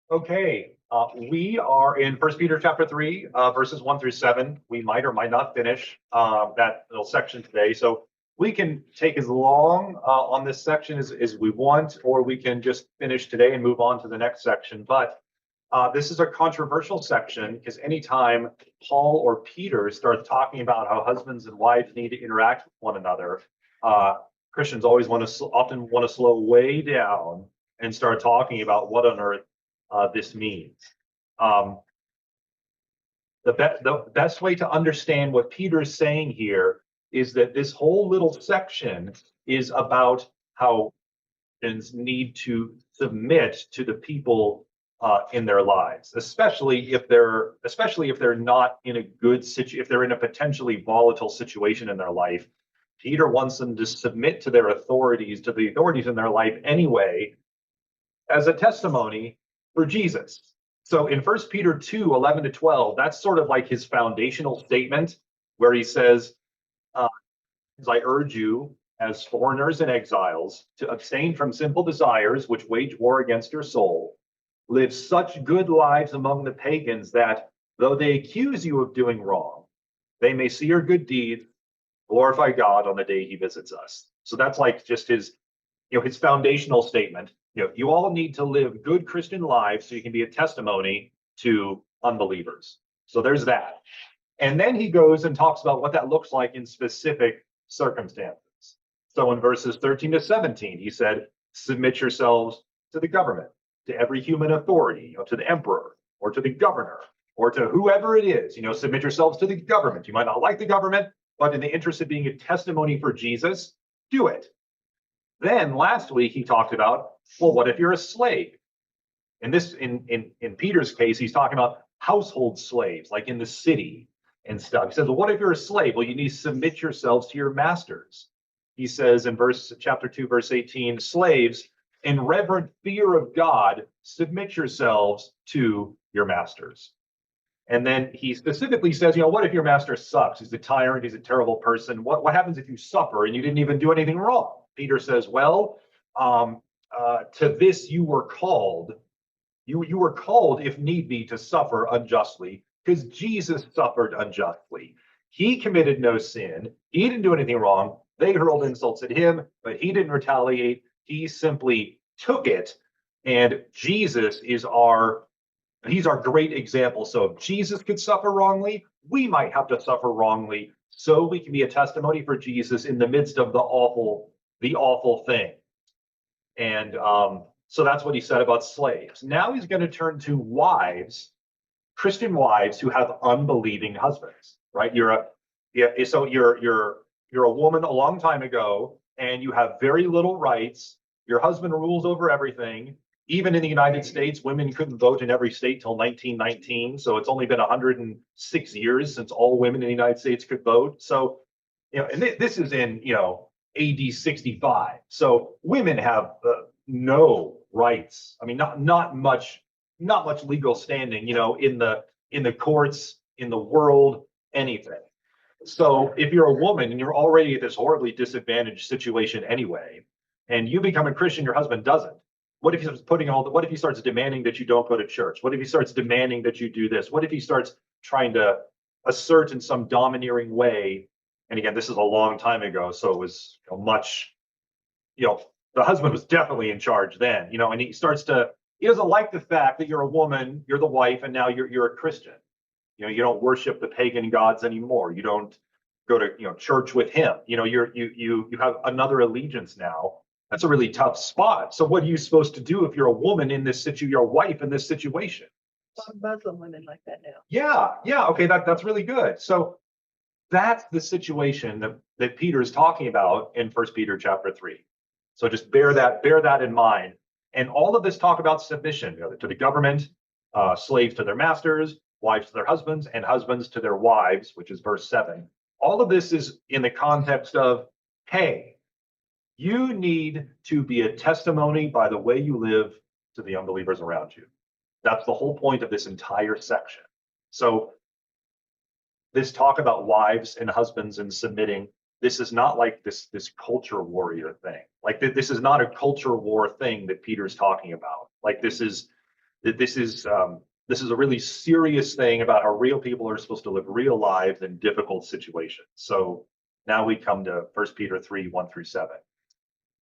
Okay, we are in First Peter chapter 3, verses 1 through 7. We might or might not finish that little section today. So we can take as long on this section as we want, or we can just finish today and move on to the next section. But this is a controversial section because anytime Paul or Peter start talking about how husbands and wives need to interact with one another, uh, Christians always often want to slow way down and start talking about what on earth this means. Um, the best way to understand what Peter is saying here is that this whole little section is about how Christians need to submit to the people in their lives, especially if they're not in a good situation, if they're in a potentially volatile situation in their life. Peter wants them to submit to their authorities, to the authorities in their life anyway, as a testimony for Jesus. So in 1 Peter 2, 11 to 12, that's sort of like his foundational statement where he says, uh, as I urge you, as foreigners and exiles, to abstain from sinful desires which wage war against your soul. Live such good lives among the pagans that, though they accuse you of doing wrong, they may see your good deeds, glorify God on the day he visits us. So that's like just his foundational statement. You all need to live good Christian lives so you can be a testimony to unbelievers. So there's that. And then he goes and talks about what that looks like in specific circumstances. So in verses 13 to 17, he said, submit yourselves to the government, to every human authority, to the emperor or to the governor or to whoever it is. Submit yourselves to the government. You might not like the government, but in the interest of being a testimony for Jesus, do it. Then last week he talked about, well, what if you're a slave? And this, in Peter's case, he's talking about household slaves, like in the city and stuff. He says, well, what if you're a slave? Well, you need to submit yourselves to your masters. He says in chapter 2, verse 18, slaves, in reverent fear of God, submit yourselves to your masters. And then he specifically says, what if your master sucks? He's a tyrant, he's a terrible person. What happens if you suffer and you didn't even do anything wrong? Peter says, well, to this you were called. You were called, if need be, to suffer unjustly, because Jesus suffered unjustly. He committed no sin. He didn't do anything wrong. They hurled insults at him, but he didn't retaliate. He simply took it. And Jesus is he's our great example. So if Jesus could suffer wrongly, we might have to suffer wrongly so we can be a testimony for Jesus in the midst of the awful thing. And so that's what he said about slaves. Now he's going to turn to wives, Christian wives who have unbelieving husbands, right? So you're a woman a long time ago, and you have very little rights. Your husband rules over everything. Even in the United States, women couldn't vote in every state till 1919. So it's only been 106 years since all women in the United States could vote. So, and this is in, AD 65. So women have no rights. I mean, not much legal standing, in the courts, in the world, anything. So if you're a woman and you're already at this horribly disadvantaged situation anyway, and you become a Christian, your husband doesn't. What if he starts demanding that you don't go to church? What if he starts demanding that you do this? What if he starts trying to assert in some domineering way? And again, this is a long time ago, so it was the husband was definitely in charge then, and he doesn't like the fact that you're a woman, you're the wife, and now you're a Christian. You don't worship the pagan gods anymore. You don't go to church with him. You have another allegiance now. That's a really tough spot. So what are you supposed to do if you're a woman in this situation, your wife in this situation? Some Muslim women like that now. Yeah. Okay, that's really good. So that's the situation that Peter is talking about in 1 Peter chapter 3. So just bear that in mind. And all of this talk about submission, to the government, slaves to their masters, wives to their husbands, and husbands to their wives, which is verse 7. All of this is in the context of, hey, you need to be a testimony by the way you live to the unbelievers around you. That's the whole point of this entire section. So this talk about wives and husbands and submitting, this is not like this culture warrior thing. Like this is not a culture war thing that Peter's talking about. Like this is that this is a really serious thing about how real people are supposed to live real lives in difficult situations. So now we come to 1 Peter 3, 1 through 7.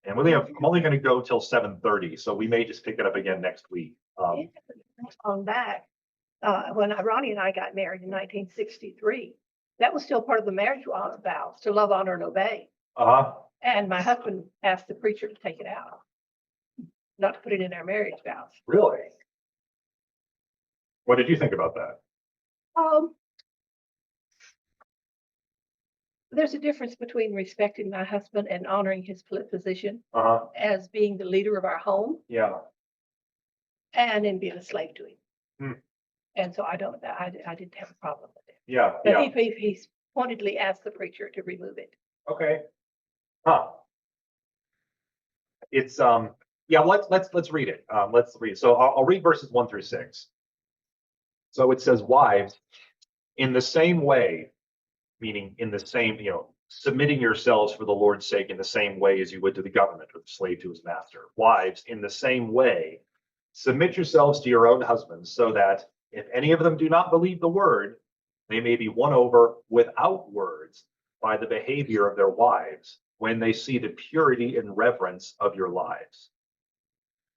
And I'm only going to go till 7:30, so we may just pick it up again next week. On that, when Ronnie and I got married in 1963, that was still part of the marriage vows, to love, honor, and obey. Uh-huh. And my husband asked the preacher to take it out, not to put it in our marriage vows. Really? What did you think about that? There's a difference between respecting my husband and honoring his position Uh-huh. as being the leader of our home Yeah. and in being a slave to him. Hmm. And so I didn't have a problem with it. Yeah. But Yeah. he pointedly asked the preacher to remove it. Okay. Huh. It's yeah, let's read it. Let's read. So I'll read verses 1 through 6. So it says, wives, in the same way, meaning in the same, submitting yourselves for the Lord's sake in the same way as you would to the government or the slave to his master. Wives, in the same way, submit yourselves to your own husbands, so that if any of them do not believe the word, they may be won over without words by the behavior of their wives when they see the purity and reverence of your lives.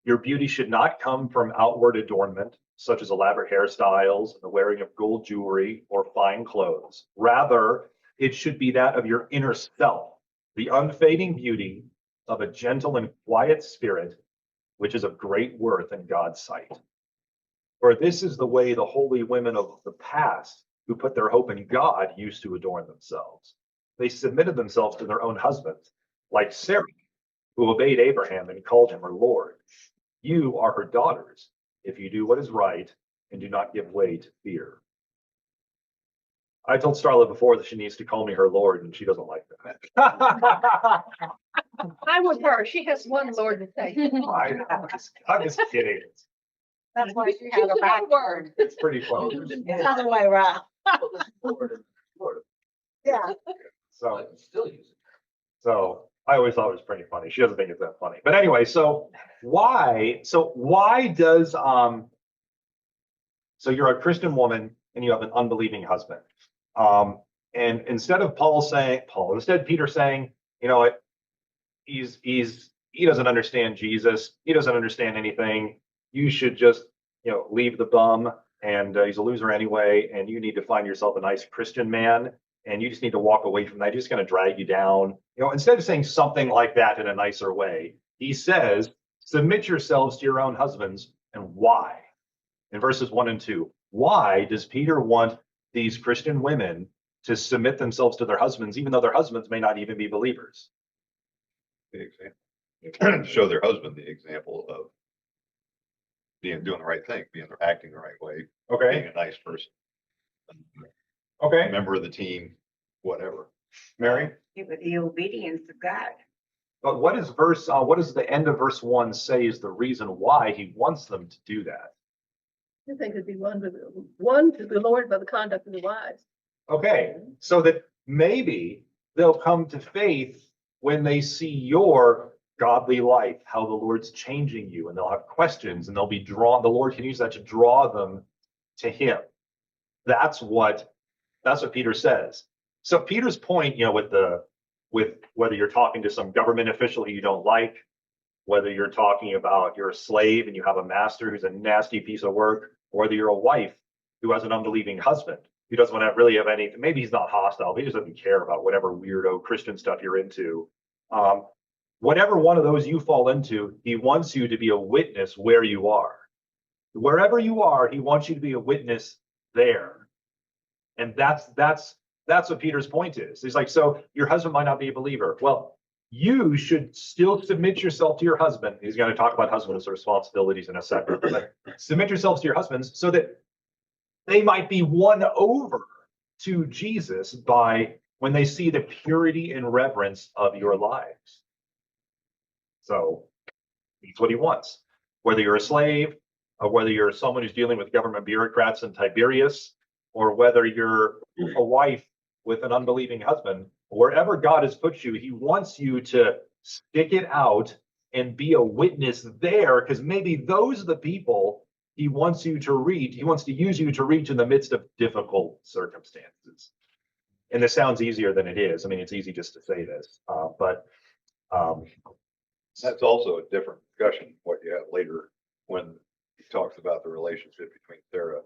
Your beauty should not come from outward adornment, such as elaborate hairstyles and the wearing of gold jewelry or fine clothes. Rather, it should be that of your inner self, the unfading beauty of a gentle and quiet spirit, which is of great worth in God's sight. For this is the way the holy women of the past, who put their hope in God, used to adorn themselves. They submitted themselves to their own husbands, like Sarah, who obeyed Abraham and called him her Lord. You are her daughters, if you do what is right and do not give way to fear. I told Starla before that she needs to call me her Lord, and she doesn't like that. I'm with her. She has one Lord to say. I'm just kidding. That's why she had a back word. It's pretty funny. It's the other way around. Yeah. So I always thought it was pretty funny. She doesn't think it's that funny. But anyway, so why does so you're a Christian woman and you have an unbelieving husband. And instead Peter saying, what, he doesn't understand Jesus, he doesn't understand anything. You should just, leave the bum, and he's a loser anyway, and you need to find yourself a nice Christian man, and you just need to walk away from that. He's just going to drag you down. Instead of saying something like that in a nicer way, he says, submit yourselves to your own husbands. And why? In verses 1 and 2, why does Peter want these Christian women to submit themselves to their husbands, even though their husbands may not even be believers? The example. Show their husband the example of doing the right thing, acting the right way, Okay. being a nice person, Okay. member of the team, whatever. Mary? The obedience of God. But what is the end of verse 1 say is the reason why he wants them to do that? I think it'd be one to the Lord by the conduct of the wives. Okay, so that maybe they'll come to faith when they see your godly life, how the Lord's changing you, and they'll have questions, and they'll be drawn. The Lord can use that to draw them to him. That's what Peter says. So Peter's point, with whether you're talking to some government official who you don't like, whether you're talking about you're a slave and you have a master who's a nasty piece of work, or whether you're a wife who has an unbelieving husband who doesn't want to really have anything. Maybe he's not hostile, but he just doesn't care about whatever weirdo Christian stuff you're into. Whatever one of those you fall into, he wants you to be a witness where you are. Wherever you are, he wants you to be a witness there. And that's what Peter's point is. He's like, so your husband might not be a believer. Well, you should still submit yourself to your husband. He's going to talk about husbands' responsibilities in a second. But submit yourselves to your husbands so that they might be won over to Jesus by when they see the purity and reverence of your lives. So that's what he wants. Whether you're a slave, or whether you're someone who's dealing with government bureaucrats in Tiberias, or whether you're a wife with an unbelieving husband, wherever God has put you, he wants you to stick it out and be a witness there, because maybe those are the people he wants you to reach, he wants to use you to reach in the midst of difficult circumstances. And this sounds easier than it is. I mean, it's easy just to say this, but That's also a different discussion, what you have later when he talks about the relationship between Sarah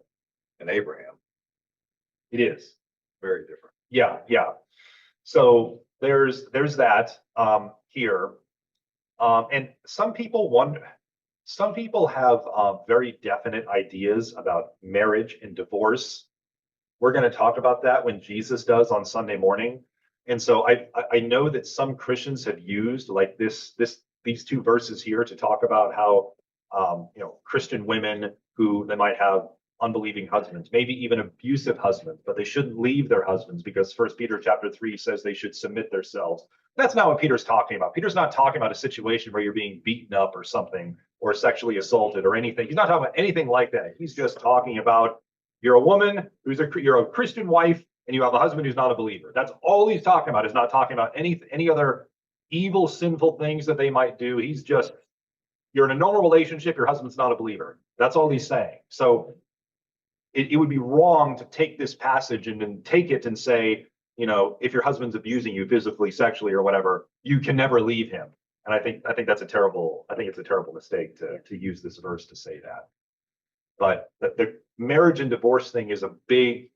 and Abraham. it is. Very different. Yeah, yeah. So there's that here. And some people have very definite ideas about marriage and divorce. We're going to talk about that when Jesus does on Sunday morning. And so I know that some Christians have used like these two verses here to talk about how Christian women who they might have unbelieving husbands, maybe even abusive husbands, but they shouldn't leave their husbands because 1 Peter chapter 3 says they should submit themselves. That's not what Peter's talking about. Peter's not talking about a situation where you're being beaten up or something or sexually assaulted or anything. He's not talking about anything like that. He's just talking about you're a woman you're a Christian wife and you have a husband who's not a believer. That's all he's talking about. Is not talking about any other evil, sinful things that they might do. He's just, you're in a normal relationship, your husband's not a believer. That's all he's saying. So it would be wrong to take this passage and then take it and say, if your husband's abusing you physically, sexually, or whatever, you can never leave him. And I think it's a terrible mistake to use this verse to say that. But the marriage and divorce thing is a big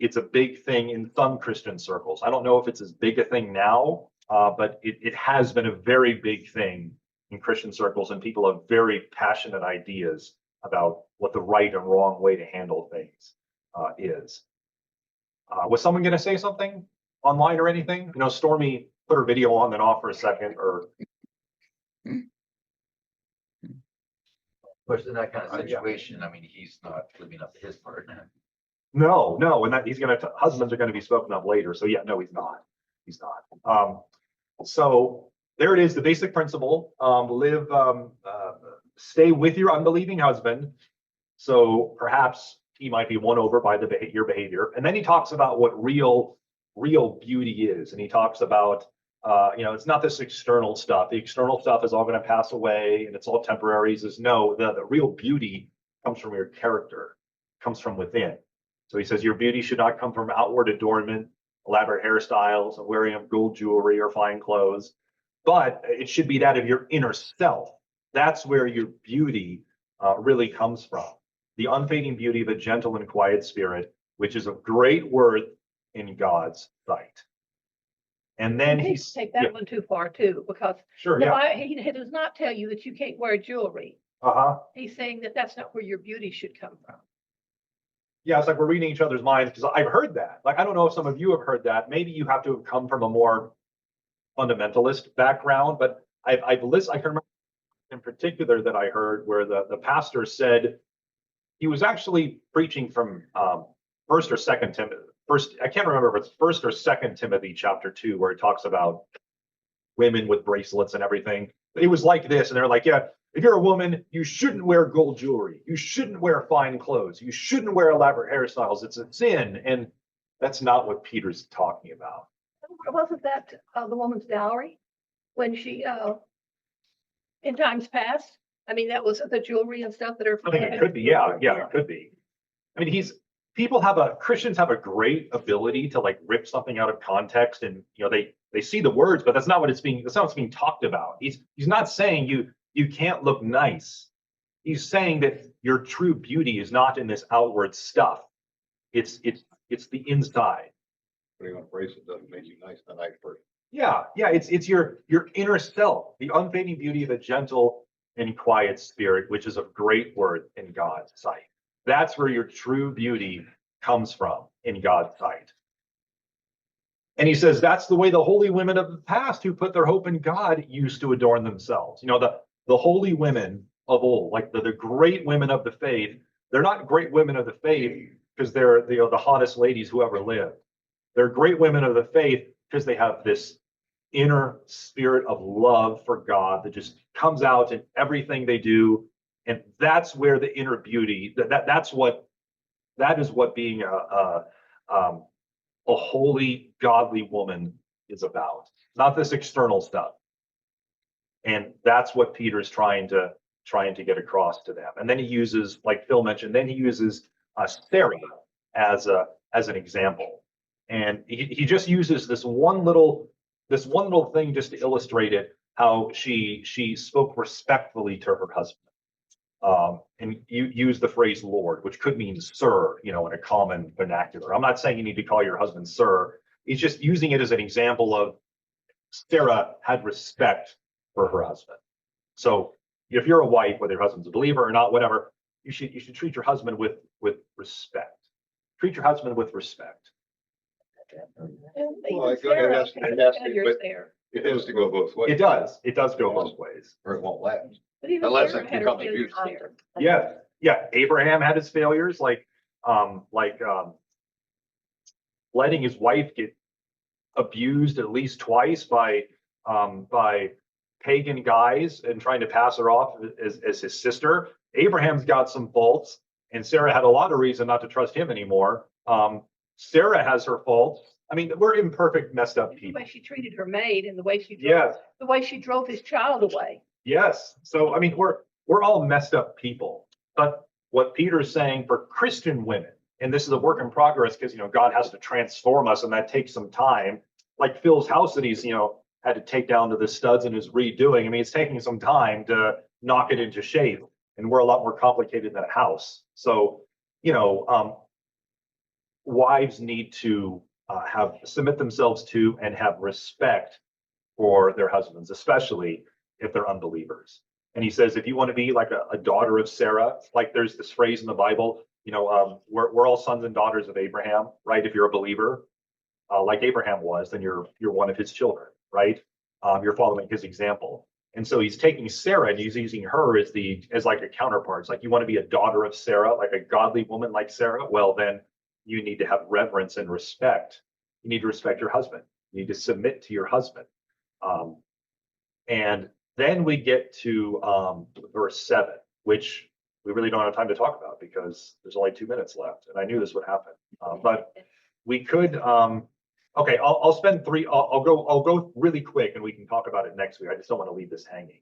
thing in some Christian circles. I don't know if it's as big a thing now, but it has been a very big thing in Christian circles, and people have very passionate ideas about what the right and wrong way to handle things is. Was someone going to say something online or anything? Stormy put her video on then off for a second, or Of course, in that kind of situation, I mean, he's not living up to his part. no, and that husbands are going to be spoken of later. So yeah, no, he's not. He's not. So there it is, the basic principle. Stay with your unbelieving husband. So perhaps he might be won over by your behavior. And then he talks about what real beauty is. And he talks about, it's not this external stuff. The external stuff is all going to pass away and it's all temporary. He says, no, the real beauty comes from your character, comes from within. So he says, your beauty should not come from outward adornment, elaborate hairstyles, and wearing of gold jewelry or fine clothes, but it should be that of your inner self. That's where your beauty really comes from. The unfading beauty of a gentle and quiet spirit, which is of great worth in God's sight. And then He take that one too far too, because sure, yeah. he does not tell you that you can't wear jewelry. Uh-huh. He's saying that that's not where your beauty should come from. Yeah, it's like we're reading each other's minds, because I've heard that. Like, I don't know if some of you have heard that. Maybe you have to have come from a more fundamentalist background, but I've listened. I can remember in particular that I heard where the pastor said he was actually preaching from first or second Timothy. I can't remember if it's 1 or 2 Timothy chapter 2, where it talks about women with bracelets and everything. But it was like this, and they're like, yeah, if you're a woman, you shouldn't wear gold jewelry. You shouldn't wear fine clothes. You shouldn't wear elaborate hairstyles. It's a sin. And that's not what Peter's talking about. Wasn't that the woman's dowry when she, in times past? I mean, that was the jewelry and stuff that are. I think it could be. Yeah, it could be. I mean, Christians have a great ability to like rip something out of context, and they see the words, but that's not what's being talked about. He's not saying you can't look nice. He's saying that your true beauty is not in this outward stuff. It's the inside. Putting on a bracelet doesn't make you nice, a nice person. Yeah, it's your inner self, the unfading beauty of a gentle and quiet spirit, which is of great worth in God's sight. That's where your true beauty comes from in God's sight. And he says that's the way the holy women of the past who put their hope in God used to adorn themselves. The holy women of old, like the great women of the faith, they're not great women of the faith because they're the hottest ladies who ever lived. They're great women of the faith because they have this inner spirit of love for God that just comes out in everything they do. And that's where the inner beauty, that is what being a holy, godly woman is about. Not this external stuff. And that's what Peter's trying to trying to get across to them. And then he uses, like Phil mentioned, then he uses Sarah as an example. And he just uses this one little thing just to illustrate it, how she spoke respectfully to her husband. And you use the phrase Lord, which could mean sir, in a common vernacular. I'm not saying you need to call your husband sir. He's just using it as an example of Sarah had respect for her husband. So if you're a wife, whether your husband's a believer or not, whatever, you should treat your husband with respect. Treat your husband with respect. And Well, even it Sarah has to- had it has to, failures but- there. It has to go both ways. It does. It does go both ways. Or it won't last. But even Unless Sarah it had her becomes failures abusive. there. Yeah, yeah. Abraham had his failures, letting his wife get abused at least twice by pagan guys and trying to pass her off as his sister. Abraham's got some faults, and Sarah had a lot of reason not to trust him anymore. Sarah has her faults. I mean, we're imperfect, messed up The people. way she treated her maid and the way she drove, Yes, the way she drove his child away. yes. So I mean, we're all messed up people. But what Peter's saying for Christian women, and this is a work in progress because God has to transform us, and that takes some time. Like Phil's house that he's had to take down to the studs and is redoing. I mean, it's taking some time to knock it into shape, and we're a lot more complicated than a house. So wives need to submit themselves to and have respect for their husbands, especially if they're unbelievers. And he says, if you want to be like a daughter of Sarah, like there's this phrase in the Bible, we're all sons and daughters of Abraham, right? If you're a believer, like Abraham was, then you're one of his children, right? You're following his example. And so he's taking Sarah and he's using her as like a counterpart. It's like, you want to be a daughter of Sarah, like a godly woman like Sarah? Well, then you need to have reverence and respect. You need to respect your husband. You need to submit to your husband. And then we get to verse 7, which we really don't have time to talk about because there's only 2 minutes left. And I knew this would happen. But we could, okay, I'll spend three, I'll go really quick and we can talk about it next week. I just don't want to leave this hanging.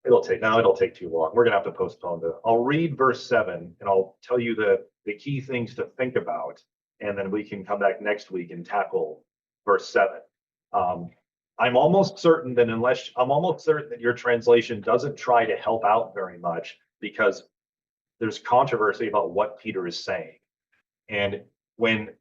It'll take too long. We're gonna have to postpone it. I'll read verse 7 and I'll tell you the key things to think about. And then we can come back next week and tackle verse 7. I'm almost certain that your translation doesn't try to help out very much because there's controversy about what Peter is saying. And when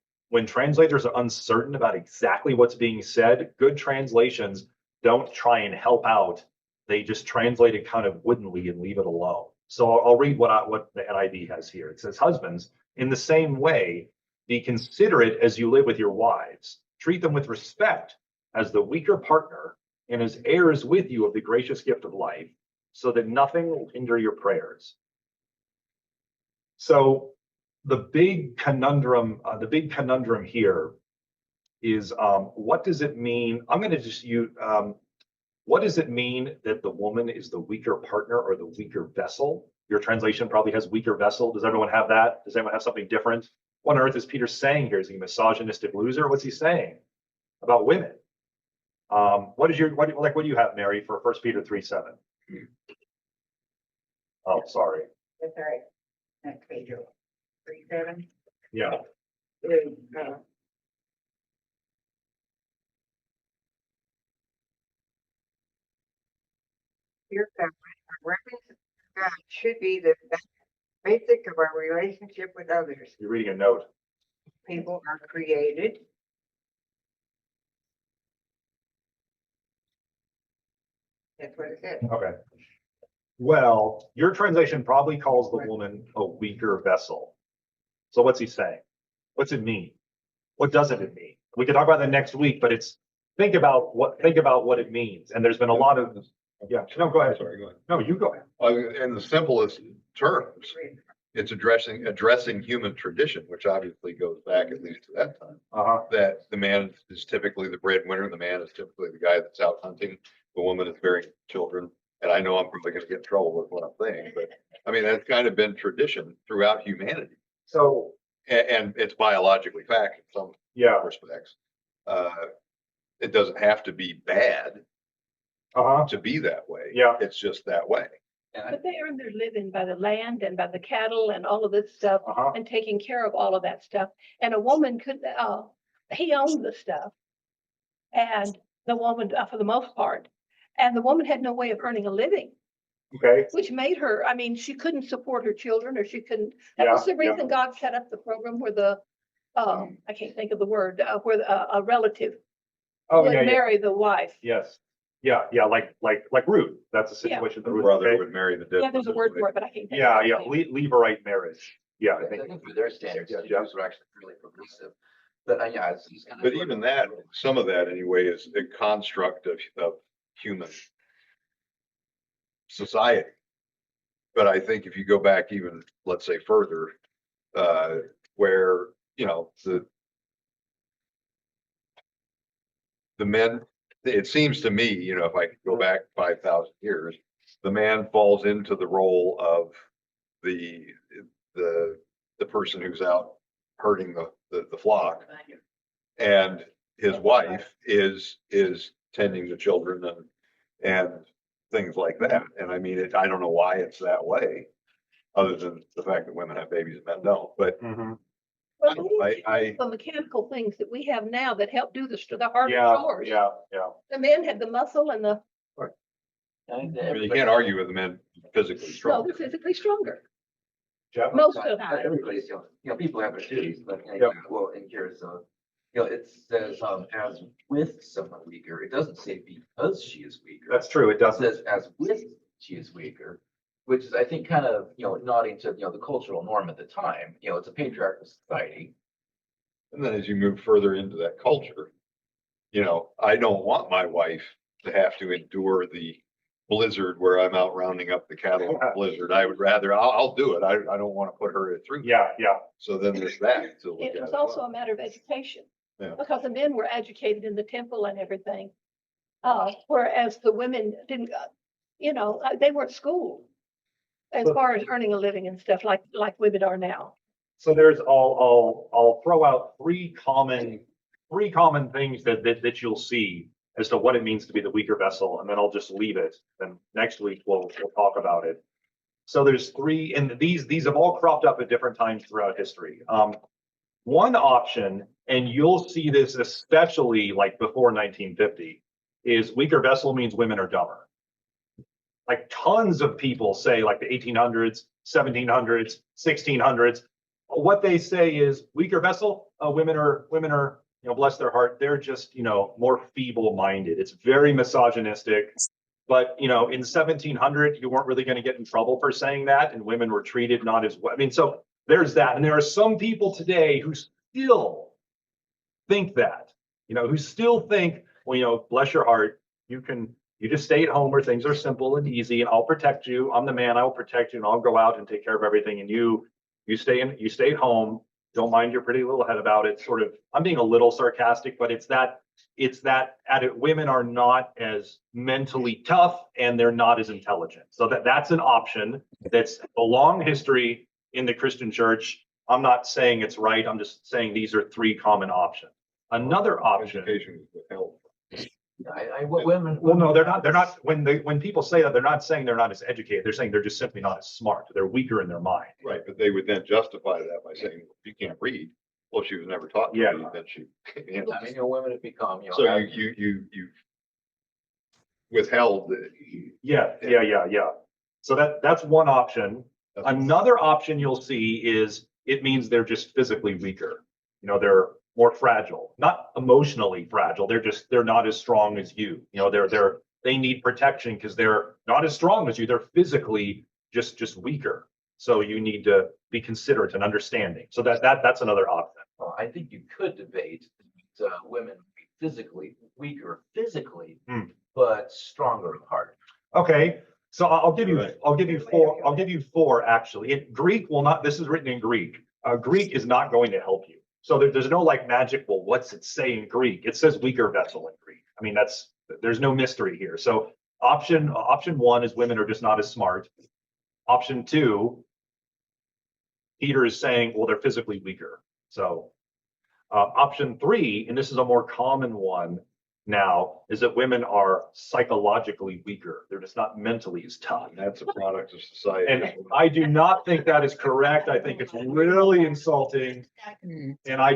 translators are uncertain about exactly what's being said, good translations don't try and help out. They just translate it kind of woodenly and leave it alone. So I'll read what the NIV has here. It says, husbands, in the same way, be considerate as you live with your wives. Treat them with respect as the weaker partner and as heirs with you of the gracious gift of life, so that nothing will hinder your prayers. So the big conundrum here is what does it mean? I'm going to just use what does it mean that the woman is the weaker partner or the weaker vessel? Your translation probably has weaker vessel. Does everyone have that? Does anyone have something different? What on earth is Peter saying here? Is he a misogynistic loser? What's he saying about women? What do you have, Mary, for 1 Peter 3:7? Oh, sorry. That's all right. Next page, 3:7. Yeah. Your family, our reverence of God should be the basic of our relationship with others. You're reading a note. People are created. That's what it says. Okay. Well, your translation probably calls the woman a weaker vessel. So what's he saying? What's it mean? What doesn't it mean? We can talk about that next week, but think about what it means. And there's been a lot of, yeah, no, go ahead. Sorry, go ahead. No, you go ahead. In the simplest terms, it's addressing human tradition, which obviously goes back at least to that time. Uh-huh. That the man is typically the breadwinner, the man is typically the guy that's out hunting, the woman is bearing children. And I know I'm probably going to get in trouble with what I'm saying, but I mean, that's kind of been tradition throughout humanity. So, And it's biologically fact in some yeah, respects. It doesn't have to be bad. Uh-huh. to be that way. Yeah. It's just that way. And I, But they earn their living by the land and by the cattle and all of this stuff Uh-huh. and taking care of all of that stuff. And a woman could, he owned the stuff. And the woman, for the most part, and the woman had no way of earning a living, Okay. which made her, I mean, she couldn't support her children or she couldn't. That was Yeah, the yeah. reason God set up the program where the, I can't think of the word, where a relative Oh, would yeah, yeah. marry the wife. Yes. Yeah, yeah, like Ruth. That's the Yeah. situation. The that Ruth, brother okay? would marry the dead. Yeah, there's a word for it, but I can't. think Yeah, of it. yeah, Levirate marriage. Yeah, I I think. think for their standards, Yeah, the yeah. Jews were actually fairly progressive. But yeah, it's kind of. But even that, some of that anyway, is a construct of human society. But I think if you go back even, let's say further, where, you know, the men, it seems to me, you know, if I could go back 5,000 years, the man falls into the role of the, the person who's out herding the flock. And his wife is tending the children and things like that. And I mean, I don't know why it's that way, other than the fact that women have babies and men don't, but Mhm. Well, they didn't I- have the mechanical things that we have now that help do the harder Yeah, chores. yeah, yeah. The men had the muscle and the, I think that I mean, you everybody- can't argue with the men physically no, strong. they're physically stronger, Jeff? most of the time. Everybody's, people have their duties, but, Yep. well, in here, so, it says, as with someone weaker, it doesn't say because she is weaker. That's true. It It doesn't. says as with she is weaker, which is, I think, kind of, nodding to, the cultural norm at the time, it's a patriarchal society. And then as you move further into that culture, you know, I don't want my wife to have to endure the blizzard where I'm out rounding up the cattle in the blizzard. I would rather, I'll do it. I don't want to put her through. Yeah, yeah. So then there's that to look It at was as also well. a matter of education. Yeah. Because the men were educated in the temple and everything. Whereas the women didn't, they weren't schooled as But- far as earning a living and stuff like women are now. So there's, I'll throw out three common things that you'll see as to what it means to be the weaker vessel, and then I'll just leave it. Then next week we'll talk about it. So there's three, and these have all cropped up at different times throughout history. One option, and you'll see this especially like before 1950, is weaker vessel means women are dumber. Like tons of people say like the 1800s, 1700s, 1600s. What they say is weaker vessel, women are, bless their heart, they're just, more feeble-minded. It's very misogynistic. But, in 1700, you weren't really going to get in trouble for saying that, and women were treated not as well. I mean, so there's that. And there are some people today who still think that, who still think, well, bless your heart, you just stay at home where things are simple and easy, and I'll protect you. I'm the man, I will protect you, and I'll go out and take care of everything. And you stay at home, don't mind your pretty little head about it. Sort of, I'm being a little sarcastic, but it's that women are not as mentally tough and they're not as intelligent. So that's an option. That's a long history in the Christian church. I'm not saying it's right. I'm just saying these are three common options. Another option. Education is withheld. Women. Well, no, they're not, when people say that, they're not saying they're not as educated. They're saying they're just simply not as smart. They're weaker in their mind. Right, but they would then justify that by saying, you can't read. Well, she was never taught to Yeah. read, then she, you know. I mean, women have become, So you withheld. Yeah. So that's one option. Another option you'll see is it means they're just physically weaker. They're more fragile, not emotionally fragile. They're not as strong as you. They need protection because they're not as strong as you. They're physically just weaker. So you need to be considerate and understanding. So that's another option. Well, I think you could debate that women be physically weaker physically, but stronger of heart. Okay. So I'll give you Right. I'll give you four actually. In Greek will not, this is written in Greek. Greek is not going to help you. So there's no like magic, well, what's it say in Greek? It says weaker vessel in Greek. I mean, there's no mystery here. So option one is women are just not as smart. Option two, Peter is saying, well, they're physically weaker. So option three, and this is a more common one, now is that women are psychologically weaker. They're just not mentally as tough. And that's a product of society. And I do not think that is correct. I think it's really insulting. And I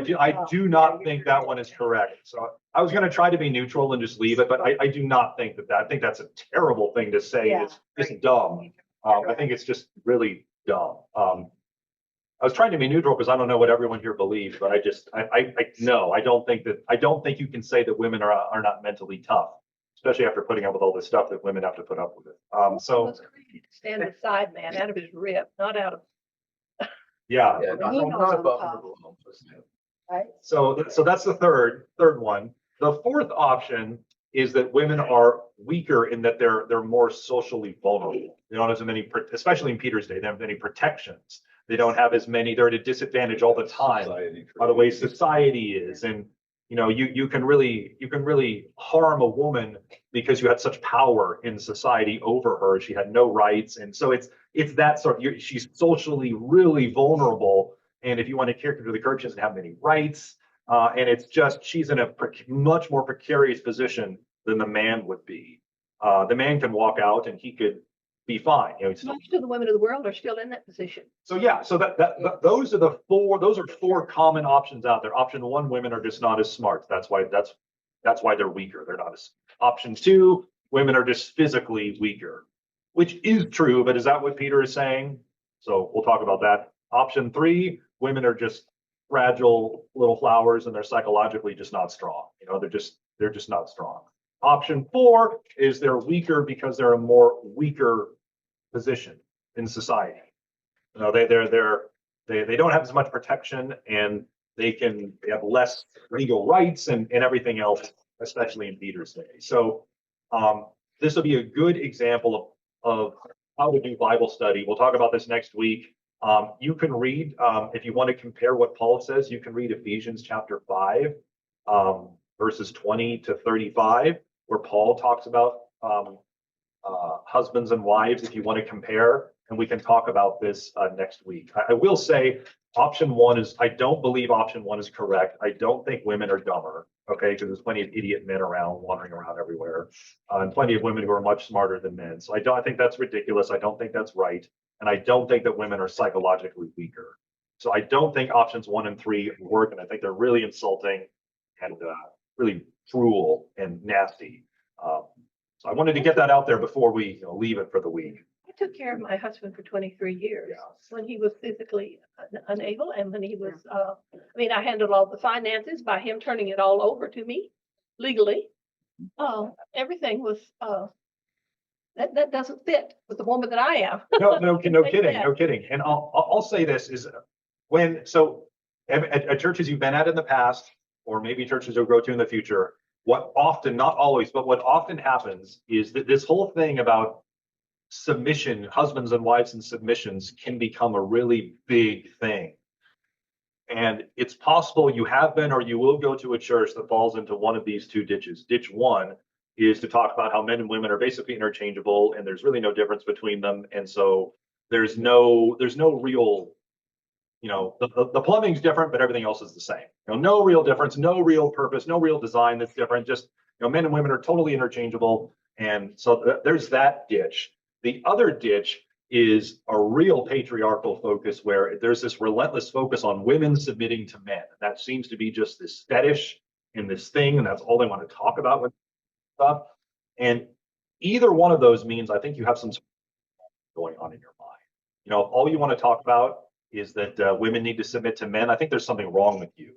do not think that one is correct. So I was gonna try to be neutral and just leave it, but I do not think I think that's a terrible thing to say. It's just dumb. I think it's just really dumb. I was trying to be neutral because I don't know what everyone here believes, but no, I don't think you can say that women are not mentally tough, especially after putting up with all this stuff that women have to put up with. He So, was created to stand beside man out of his rib, not out of, yeah. Yeah, not, He knows not I'm above tough. and below. right? So that's the third one. The fourth option is that women are weaker in that they're more socially vulnerable. They don't have as many, especially in Peter's day, they don't have many protections. They don't have as many, they're at a disadvantage all the time Society by the way society is. And you can really harm a woman because you had such power in society over her. She had no rights. And so it's that sort of, she's socially really vulnerable. And if you want to character to the courage, she doesn't have many rights. And it's just, she's in a much more precarious position than the man would be. The man can walk out and he could be fine. He's Most of the women of the world are still in that position. so yeah, so those are four common options out there. Option one, women are just not as smart. That's why they're weaker. They're not as. Option two, women are just physically weaker, which is true, but is that what Peter is saying? So we'll talk about that. Option three, women are just fragile little flowers and they're psychologically just not strong. They're just not strong. Option four is they're weaker because they're a more weaker position in society. They don't have as much protection and they have less legal rights and everything else, especially in Peter's day. So this will be a good example of how to do Bible study. We'll talk about this next week. You can read, if you want to compare what Paul says, you can read Ephesians chapter 5, verses 20 to 35, where Paul talks about husbands and wives, if you want to compare, and we can talk about this next week. I will say option one is, I don't believe option one is correct. I don't think women are dumber, okay, because there's plenty of idiot men around, wandering around everywhere, and plenty of women who are much smarter than men. So I think that's ridiculous. I don't think that's right. And I don't think that women are psychologically weaker. So I don't think options 1 and 3 work. And I think they're really insulting and really cruel and nasty. So I wanted to get that out there before we leave it for the week. I took care of my husband for 23 years Yeah. when he was physically unable and when he was, I handled all the finances by him turning it all over to me legally. Everything was, that doesn't fit with the woman that I am. No kidding. And I'll say this is at churches you've been at in the past, or maybe churches you'll go to in the future, what often, not always, but what often happens is that this whole thing about submission, husbands and wives and submissions, can become a really big thing. And it's possible you have been or you will go to a church that falls into one of these two ditches. Ditch one is to talk about how men and women are basically interchangeable and there's really no difference between them. And so there's no real, the plumbing's different, but everything else is the same. No real difference, no real purpose, no real design that's different. Just, men and women are totally interchangeable. And so there's that ditch. The other ditch is a real patriarchal focus where there's this relentless focus on women submitting to men. That seems to be just this fetish and this thing, and that's all they want to talk about with stuff. And either one of those means I think you have some going on in your mind. If all you want to talk about is that women need to submit to men, I think there's something wrong with you.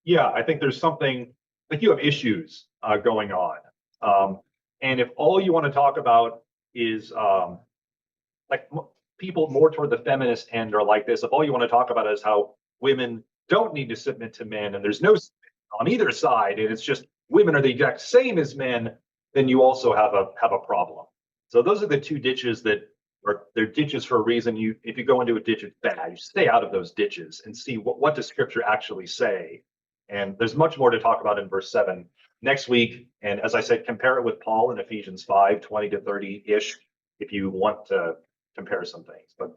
Yeah, I think there's something, like you have issues going on. And if all you want to talk about is people more toward the feminist end are like this, if all you want to talk about is how women don't need to submit to men and there's no on either side, and it's just women are the exact same as men, then you also have a problem. So those are the two ditches that they're ditches for a reason. If you go into a ditch, it's bad. You stay out of those ditches and see what does scripture actually say. And there's much more to talk about in verse 7 next week. And as I said, compare it with Paul in Ephesians 5, 20 to 30-ish, if you want to compare some things. But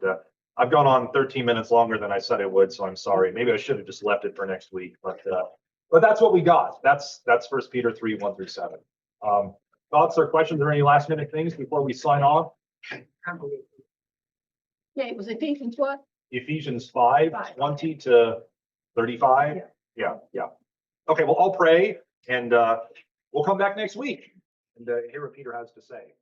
I've gone on 13 minutes longer than I said I would, so I'm sorry. Maybe I should have just left it for next week. But But that's what we got. That's 1 Peter 3, 1 through 7. Thoughts or questions or any last minute things before we sign off? Yeah, it was Ephesians what? Ephesians 5, 20 to 35. Yeah. Okay, well, I'll pray and we'll come back next week and hear what Peter has to say.